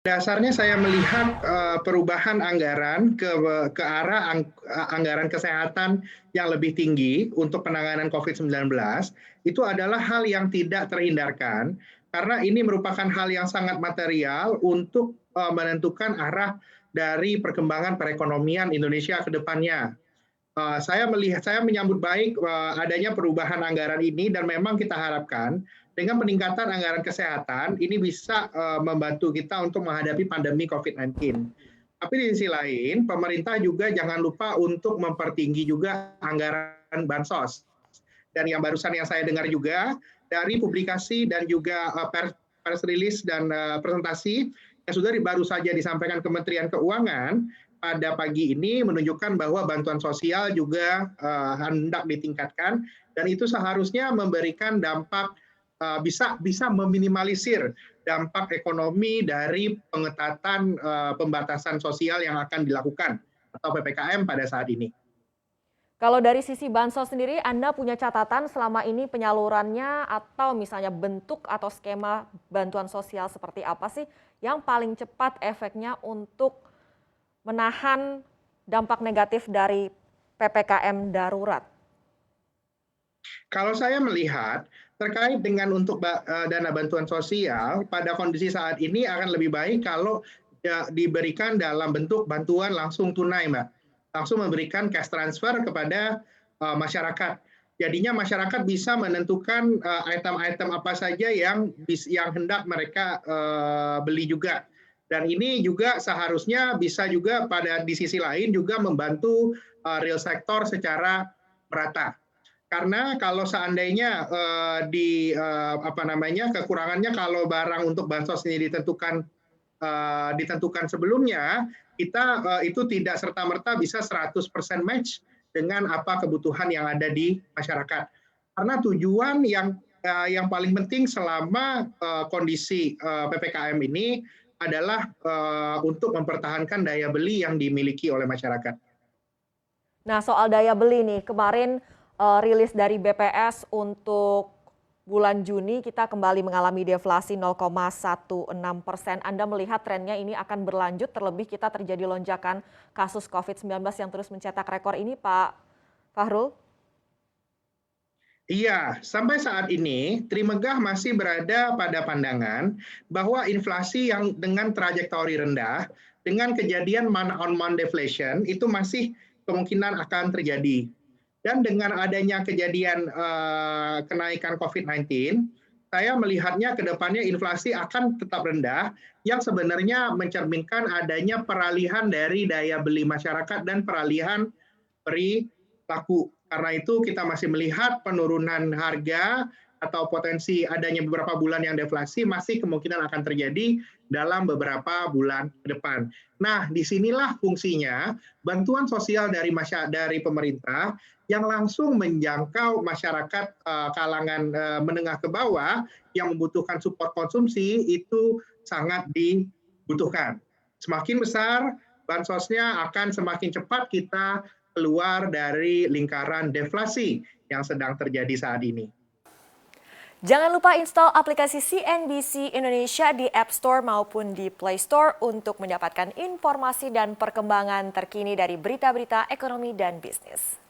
Dasarnya saya melihat perubahan anggaran ke arah anggaran kesehatan yang lebih tinggi untuk penanganan COVID-19 itu adalah hal yang tidak terhindarkan karena ini merupakan hal yang sangat material untuk menentukan arah dari perkembangan perekonomian Indonesia ke depannya. Saya menyambut baik adanya perubahan anggaran ini dan memang kita harapkan dengan peningkatan anggaran kesehatan ini bisa membantu kita untuk menghadapi pandemi COVID-19. Tapi di sisi lain, pemerintah juga jangan lupa untuk mempertinggi juga anggaran bansos. Dan yang barusan yang saya dengar juga dari publikasi dan juga press release dan presentasi yang sudah baru saja disampaikan Kementerian Keuangan pada pagi ini menunjukkan bahwa bantuan sosial juga hendak ditingkatkan dan itu seharusnya memberikan dampak bisa meminimalisir dampak ekonomi dari pengetatan pembatasan sosial yang akan dilakukan atau PPKM pada saat ini. Kalau dari sisi bansos sendiri, Anda punya catatan selama ini penyalurannya atau misalnya bentuk atau skema bantuan sosial seperti apa sih yang paling cepat efeknya untuk menahan dampak negatif dari PPKM darurat? Kalau saya melihat terkait dengan untuk dana bantuan sosial pada kondisi saat ini akan lebih baik kalau diberikan dalam bentuk bantuan langsung tunai, Mbak. Langsung memberikan cash transfer kepada masyarakat. Jadinya masyarakat bisa menentukan item-item apa saja yang hendak mereka beli juga. Dan ini juga seharusnya bisa juga di sisi lain juga membantu real sektor secara merata. Karena kalau seandainya kekurangannya kalau barang untuk bansos ini ditentukan sebelumnya, kita itu tidak serta-merta bisa 100% match dengan apa kebutuhan yang ada di masyarakat. Karena tujuan yang paling penting selama kondisi PPKM ini adalah untuk mempertahankan daya beli yang dimiliki oleh masyarakat. Nah, soal daya beli nih, kemarin rilis dari BPS untuk bulan Juni kita kembali mengalami deflasi 0,16%. Anda melihat trennya ini akan berlanjut terlebih kita terjadi lonjakan kasus COVID-19 yang terus mencetak rekor ini, Pak Fahrul? Iya, sampai saat ini Trimegah masih berada pada pandangan bahwa inflasi yang dengan trajektori rendah, dengan kejadian month-on-month deflation itu masih kemungkinan akan terjadi. Dan dengan adanya kejadian kenaikan COVID-19, saya melihatnya ke depannya inflasi akan tetap rendah yang sebenarnya mencerminkan adanya peralihan dari daya beli masyarakat dan peralihan perilaku. Karena itu kita masih melihat penurunan harga atau potensi adanya beberapa bulan yang deflasi masih kemungkinan akan terjadi dalam beberapa bulan ke depan. Nah, disinilah fungsinya bantuan sosial dari pemerintah yang langsung menjangkau masyarakat kalangan menengah ke bawah yang membutuhkan support konsumsi itu sangat dibutuhkan. Semakin besar bansosnya akan semakin cepat kita keluar dari lingkaran deflasi yang sedang terjadi saat ini. Jangan lupa install aplikasi CNBC Indonesia di App Store maupun di Play Store untuk mendapatkan informasi dan perkembangan terkini dari berita-berita ekonomi dan bisnis.